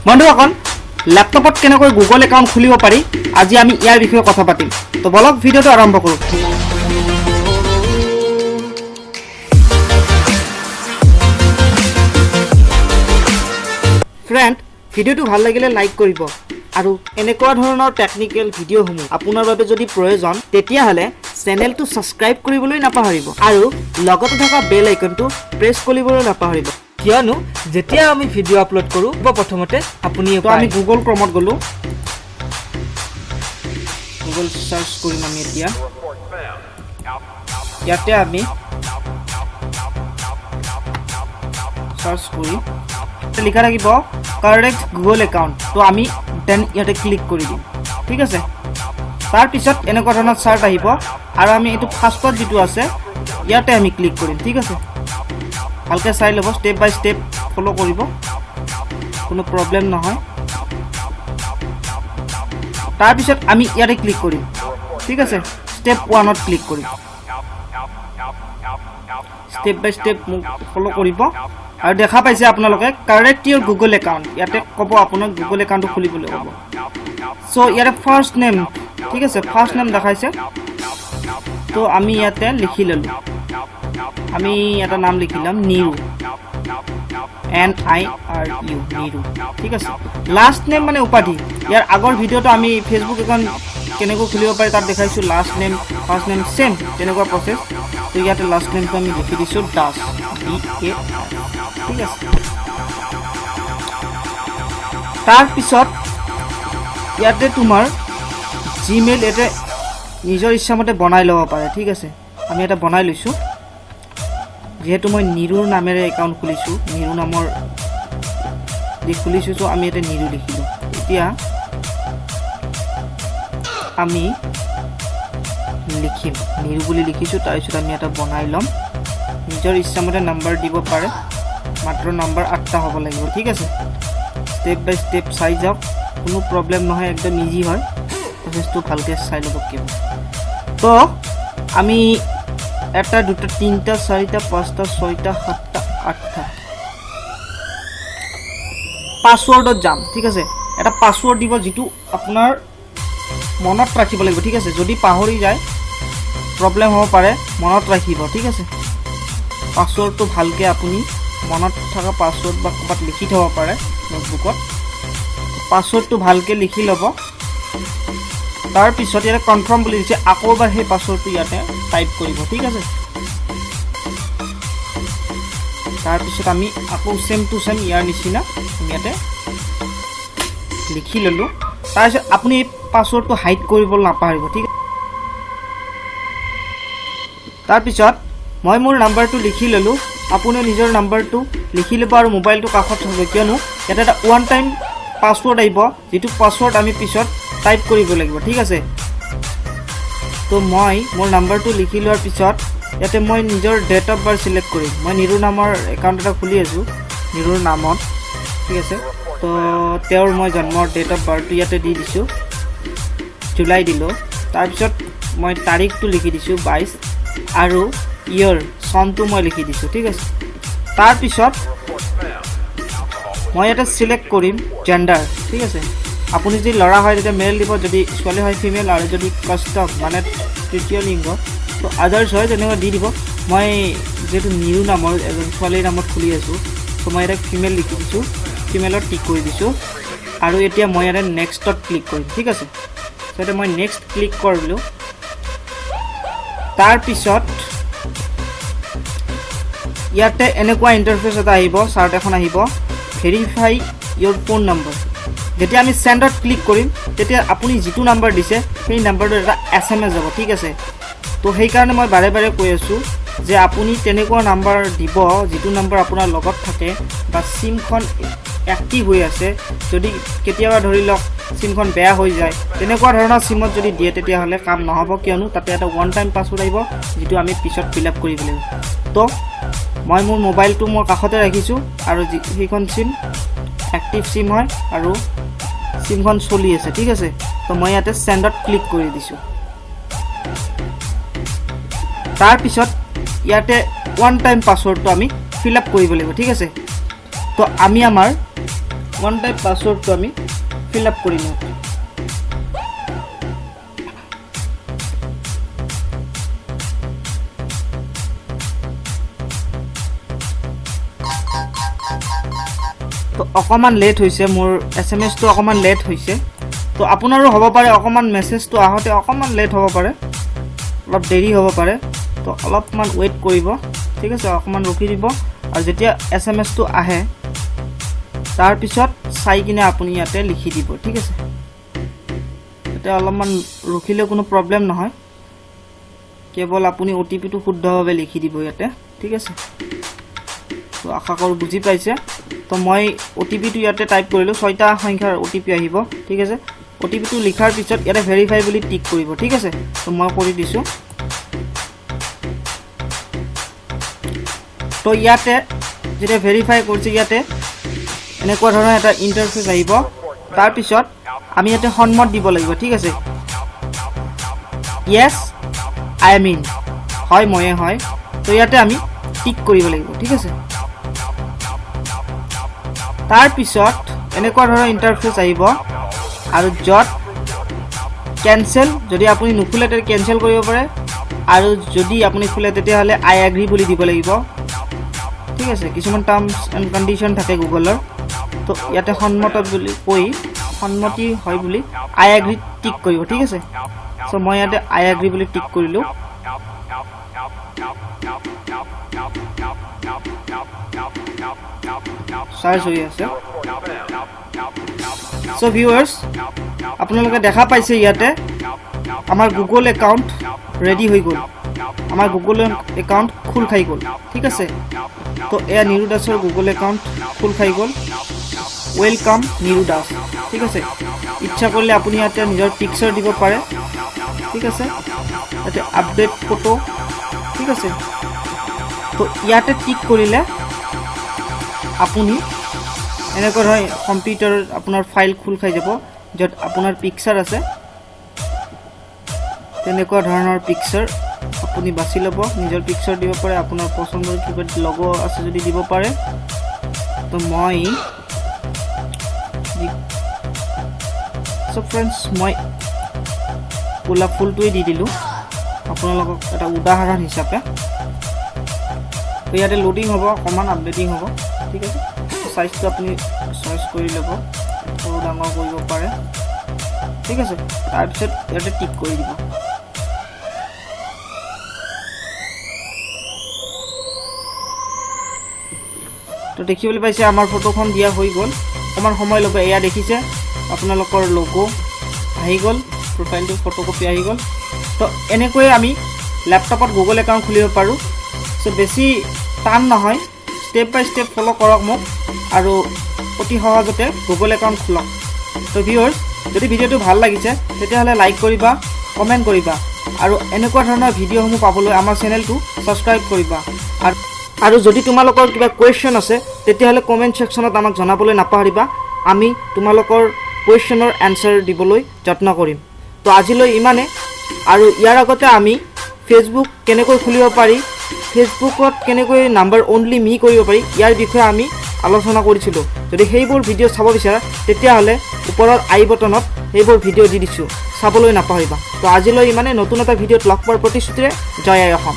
বন্ধুসকল ল্যাপটপত কেনেকৈ Google account খুলিব পাৰি আজি আমি ইয়াৰ বিষয়ে কথা পাতিম তো বলক ভিডিওটো আৰম্ভ কৰোঁ ফ্ৰেণ্ড ভিডিওটো ভাল লাগিলে লাইক কৰিব আৰু এনেকুৱা ধৰণৰ টেকনিক্যাল ভিডিওসমূহ আপোনাৰ বাবে যদি প্ৰয়োজন তেতিয়া হলে চেনেলটো সাবস্ক্ৰাইব কৰিবলৈ নাপাহৰিব আৰু লগতে থকা বেল আইকনটো প্ৰেছ কৰিবলৈ নাপাহৰিব কিয়নো যেতিয়া আমি ভিডিও আপলোড কৰোঁ প্ৰথমতে আপুনি আমি গুগল ক্ৰমত গলো গুগল সাৰ্চ কৰিম আমি এতিয়া ইয়াতে আমি সাৰ্চ কৰি লিখা থাকিব কাৰেক্ট গুগল একাউণ্ট তো আমি দেন ইয়াতে ক্লিক কৰি দিম ঠিক আছে তাৰ পিছত এনেকুৱা ধৰণৰ চাৰ্ট আহিব আৰু আমি এইটো ফাৰ্ষ্টত যেটো আছে ইয়াতে আমি ক্লিক কৰিম ঠিক আছে ভালকে চাই লব স্টেপ বাই স্টেপ ফলো কৰিব কোনো প্ৰবলেম নহয় তাৰ পিছত আমি ইয়াতে ক্লিক কৰিম ঠিক আছে স্টেপ 1ত ক্লিক কৰিম স্টেপ বাই স্টেপ ফলো কৰিব আৰু দেখা পাইছে আপোনালোকে কাৰেক্ট ইউৰ গুগল একাউণ্ট ইয়াতে ক'ব আপোনাক গুগল একাউণ্ট খুলিবলৈ ক'ব সো ইয়াতে ফাৰ্স্ট নেম ঠিক আছে ফাৰ্স্ট নেম দেখাইছে তো আমি ইয়াতে লিখি ললো আমি এটা নাম লিখিলাম নিৰু NIRU নিৰু ঠিক আছে লাষ্ট নেম মানে উপাধি ইয়াৰ আগৰ ভিডিওটো আমি ফেসবুক একাউণ্ট কেনেকৈ খুলিব পাৰি তাত দেখাইছো last name first name same তেনেকুৱা প্ৰসেস তো ইয়াতে লাষ্ট নেমটো আমি লিখি দিছো দাস DA ঠিক আছে তাৰ পিছত ইয়াতে তোমাৰ জিমেইল এতে নিজৰ ইচ্ছামতে বনাই ল'ব পাৰে ঠিক আছে আমি এটা বনাই লৈছো যেহেতু মই নিৰুৰ নামেৰে একাউণ্ট খুলিছো নিৰু নামৰ দি খুলিছো তো আমি এটা নিৰু লিখিলো এতিয়া আমি লিখিম নিৰু বুলি লিখিছো তাৰ পিছত আমি এটা বনাই লম নিজৰ ইচ্ছামতে নাম্বাৰ দিব পাৰে মাত্ৰ নাম্বাৰ 8টা হ'ব লাগিব ঠিক আছে স্টেপ বাই স্টেপ চাই যাওক কোনো প্ৰবলেম নহয় একদম ইজি হয় প্ৰসেসটো ভালকে চাই ল'ব কিয় তো আমি এটা দুটা তিনটা চাৰিটা পাঁচটা ছয়টা সাতটা আঠটা পাসওয়াৰ্ডত যাম ঠিক আছে এটা পাসওয়াৰ্ড দিব যেটো আপোনাৰ মনত ৰাখিব লাগিব ঠিক আছে যদি পাহৰি যায় প্ৰবলেম হ'ব পাৰে মনত ৰাখিব ঠিক আছে পাসওয়াৰ্ডটো ভালকে আপুনি মনত থকা পাসওয়াৰ্ড বা ক'বাত লিখি থব পাৰে নোটবুকত পাসওয়াৰ্ডটো ভালকে লিখি ল'ব তাৰ পিছত ইয়াতে কনফাৰ্ম বুলি দিছে আকৌ এবাৰ সেই পাসওয়াৰ্ডটো ইয়াতে টাইপ কৰিব ঠিক আছে তাৰ পিছত আমি আকৌ সেম টু সেম ইয়াৰ নিচিনা ইয়াতে লিখি ললো তাৰ পিছত আপুনি পাসওয়াৰ্ডটো হাইড কৰিব নাপাহৰিব ঠিক আছে তাৰ পিছত মই মোৰ নাম্বাৰটো লিখি ললো আপুনি নিজৰ নাম্বাৰটো লিখি ল'ব আৰু মোবাইলটো কাষত থব কিয়নো এটা এটা ওৱান টাইম পাসওয়াৰ্ড আহিব যেটো পাসওয়াৰ্ড আমি পিছত টাইপ কৰিব লাগিব ঠিক আছে তো মই মোৰ নাম্বাৰটো লিখি লোৱাৰ পিছত ইয়াতে মই নিজৰ ডেট অফ বাৰ্থ সিলেক্ট কৰিম মই নিৰু নামৰ একাউণ্ট এটা খুলি আছো নিৰুৰ নামত ঠিক আছে তো তেওঁৰ মই জন্মৰ ডেট অফ বাৰ্থটো ইয়াতে দি দিছো জুলাই দিলো তাৰ পিছত মই তাৰিখটো লিখি দিছো 22 আৰু ইয়াৰ সনটো মই লিখি দিছো ঠিক আছে তাৰ পিছত মই এটা সিলেক্ট কৰিম জেন্ডাৰ ঠিক আছে আপুনি যদি লৰা হয় তেতিয়া মেল দিব যদি ছোৱালী হয় ফিমেল আৰু যদি কাষ্টম মানে তৃতীয় লিংগ তো আদাৰ্স হয় তেনেকুৱা দি দিব মই যেটো নিৰু নামৰ এজন ছোৱালীৰ নামত খুলি আছো তো মই এটা ফিমেল লিখি দিছো ফিমেলত টিক কৰি দিছো আৰু এতিয়া মই এটা নেক্সটত ক্লিক কৰিম ঠিক আছে তো এটা মই নেক্সট ক্লিক কৰিলো তাৰ পিছত ইয়াতে এনেকুৱা ইন্টাৰফেস এটা আহিব চাৰ্ট এখন আহিব ভেৰিফাই ইয়োৰ ফোন নম্বৰ যেতিয়া আমি সেন্ডত ক্লিক কৰিম তেতিয়া আপুনি যেটো নাম্বাৰ দিছে সেই নাম্বাৰটো এটা SMS যাব ঠিক আছে তো সেই কাৰণে মই বাৰে বাৰে কৈ আছো যে আপুনি তেনেকুৱা নাম্বাৰ দিব যেটো নাম্বাৰ আপোনাৰ লগত থাকে বা সিমখন এক্টিভ হৈ আছে যদি কেতিয়াবা ধৰি লওক সিমখন বেয়া হৈ যায় তেনেকুৱা ধৰণৰ সিমত যদি দিয়ে তেতিয়া হলে কাম নহব কিয়নো তাতে এটা ওৱান টাইম পাসওয়াৰ্ড আহিব যেটো আমি পিছত ফিল আপ কৰিব লাগিব তো মই মোৰ মোবাইলটো মোৰ কাষতে ৰাখিছো আৰু সেইখন সিম এক্টিভ সিম হয় আৰু সিমখন চলি আছে ঠিক আছে তো মই ইয়াতে সেন্ডত ক্লিক কৰি দিছো তাৰ পিছত ইয়াতে ওৱান টাইম পাসওয়াৰ্ডটো আমি ফিল আপ কৰিব লাগিব ঠিক আছে তো আমি আমাৰ ওৱান টাইপ পাছৱৰ্ডটো আমি ফিল আপ কৰি লওঁ। তো অকণমান লেট হৈছে, মোৰ SMS-টো অকণমান লেট হৈছে। তো আপোনাৰো হ'ব পাৰে অকণমান মেছেজটো আহোঁতে অকণমান লেট হ'ব পাৰে, অলপ দেৰি হ'ব পাৰে। তো অলপমান ৱেইট কৰিব, ঠিক আছে, অকণমান ৰখি দিব। আৰু যেতিয়া SMS-টো আহে তাৰপিছত চাই কিনে আপুনি ইয়াতে লিখি দিব, ঠিক আছে। এতিয়া অলপমান ৰখিলে কোনো প্ৰব্লেম নহয়, কেৱল আপুনি OTP-টো শুদ্ধভাৱে লিখি দিব ইয়াতে, ঠিক আছে। তো আশা কৰোঁ বুজি পাইছে। তো মই OTP-টো ইয়াতে টাইপ কৰিলোঁ, 6টা সংখ্যাৰ OTP আহিব, ঠিক আছে। OTP-টো লিখাৰ পিছত ইয়াতে ভেৰিফাই বুলি টিক কৰিব, ঠিক আছে। তো মই কৰি দিছোঁ। তো ইয়াতে যেতিয়া ভেৰিফাই কৰিছে ইয়াতে এনেকুৱা ধৰণৰ এটা ইণ্টাৰফেচ আহিব। তাৰপিছত আমি ইয়াতে সন্মত দিব লাগিব, ঠিক আছে। য়েছ আই এম ইন, হয় ময়ে হয়। তো ইয়াতে আমি টিক কৰিব লাগিব, ঠিক আছে। তাৰপিছত এনেকুৱা ধৰণৰ ইণ্টাৰফেচ আহিব আৰু য'ত কেনচেল, যদি আপুনি নুখোলে তেতিয়া কেনচেল কৰিব পাৰে, আৰু যদি আপুনি খোলে তেতিয়াহ'লে আই এগ্ৰি বুলি দিব লাগিব, ঠিক আছে। কিছুমান টাৰ্মছ এণ্ড কণ্ডিশ্যন থাকে গুগলৰ। তো ইয়াতে সন্মত বুলি কৈ সন্মতি হয় বুলি আই এগ্ৰি টিক কৰিব, ঠিক আছে। চ' মই ইয়াতে আই এগ্ৰি বুলি টিক কৰিলোঁ। চাৰ্জ হৈ আছে। চ' ভিউৱাৰ্ছ, আপোনালোকে দেখা পাইছে ইয়াতে আমাৰ গুগল একাউণ্ট ৰেডি হৈ গ'ল, আমাৰ গুগল একাউণ্ট খোল খাই গ'ল, ঠিক আছে। তো এয়া নিৰু দাসৰ গুগল একাউণ্ট খোল খাই গ'ল। ৱেলকাম নিৰু দাস, ঠিক আছে। ইচ্ছা কৰিলে আপুনি ইয়াতে নিজৰ পিকচাৰ দিব পাৰে, ঠিক আছে। ইয়াতে আপডেট ফটো, ঠিক আছে। তো ইয়াতে টিক কৰিলে আপুনি এনেকুৱা ধৰণৰ কম্পিউটাৰত আপোনাৰ ফাইল খোল খাই যাব, য'ত আপোনাৰ পিকচাৰ আছে। তেনেকুৱা ধৰণৰ পিকচাৰ আপুনি বাছি ল'ব, নিজৰ পিকচাৰ দিব পাৰে, আপোনাৰ পচন্দৰ কিবা লগো আছে যদি দিব পাৰে। তো মই চ' ফ্ৰেণ্ডছ, মই গোলাপ ফুলটোৱে দি দিলোঁ আপোনালোকক এটা উদাহৰণ হিচাপে। তো ইয়াতে লোডিং হ'ব, অকণমান আপডেটিং হ'ব, ঠিক আছে। চাইজটো আপুনি চইচ কৰি ল'ব, সৰু ডাঙৰ কৰিব পাৰে, ঠিক আছে। তাৰপিছত ইয়াতে টিক কৰি দিব। তো দেখিবলৈ পাইছে আমাৰ ফটোখন দিয়া হৈ গ'ল। অকণমান সময় ল'ব। এয়া দেখিছে আপোনালোকৰ লোগো আহি গ'ল, প্ৰফাইলটো ফটোকপি আহি গ'ল। তো এনেকৈয়ে আমি লেপটপত গুগল একাউণ্ট খুলিব পাৰোঁ। চ' বেছি টান নহয়, ষ্টেপ বাই ষ্টেপ ফ'ল' কৰক মোক, আৰু অতি সহজতে গুগল একাউণ্ট খোলক। তো ভিউৱাৰ্ছ, যদি ভিডিঅ'টো ভাল লাগিছে তেতিয়াহ'লে লাইক কৰিবা, কমেণ্ট কৰিবা, আৰু এনেকুৱা ধৰণৰ ভিডিঅ'সমূহ পাবলৈ আমাৰ চেনেলটো ছাবস্ক্ৰাইব কৰিবা। আৰু যদি তোমালোকৰ কিবা কুৱেশ্যন আছে তেতিয়াহ'লে কমেণ্ট ছেকশ্যনত আমাক জনাবলৈ নাপাহৰিবা। আমি তোমালোকৰ কুৱেশ্যনৰ এনচাৰ দিবলৈ যত্ন কৰিম। তো আজিলৈ ইমানে। আৰু ইয়াৰ আগতে আমি ফেচবুক কেনেকৈ খুলিব পাৰি, ফেচবুকত কেনেকৈ নাম্বাৰ অনলি মি কৰিব পাৰি, ইয়াৰ বিষয়ে আমি আলোচনা কৰিছিলোঁ। যদি সেইবোৰ ভিডিঅ' চাব বিচাৰা তেতিয়াহ'লে ওপৰৰ আই বটনত সেইবোৰ ভিডিঅ' দি দিছোঁ, চাবলৈ নাপাহৰিবা। তো আজিলৈ ইমানে। নতুন এটা ভিডিঅ'ত লগ পোৱাৰ প্ৰতিশ্ৰুতিৰে জয় আই অসম।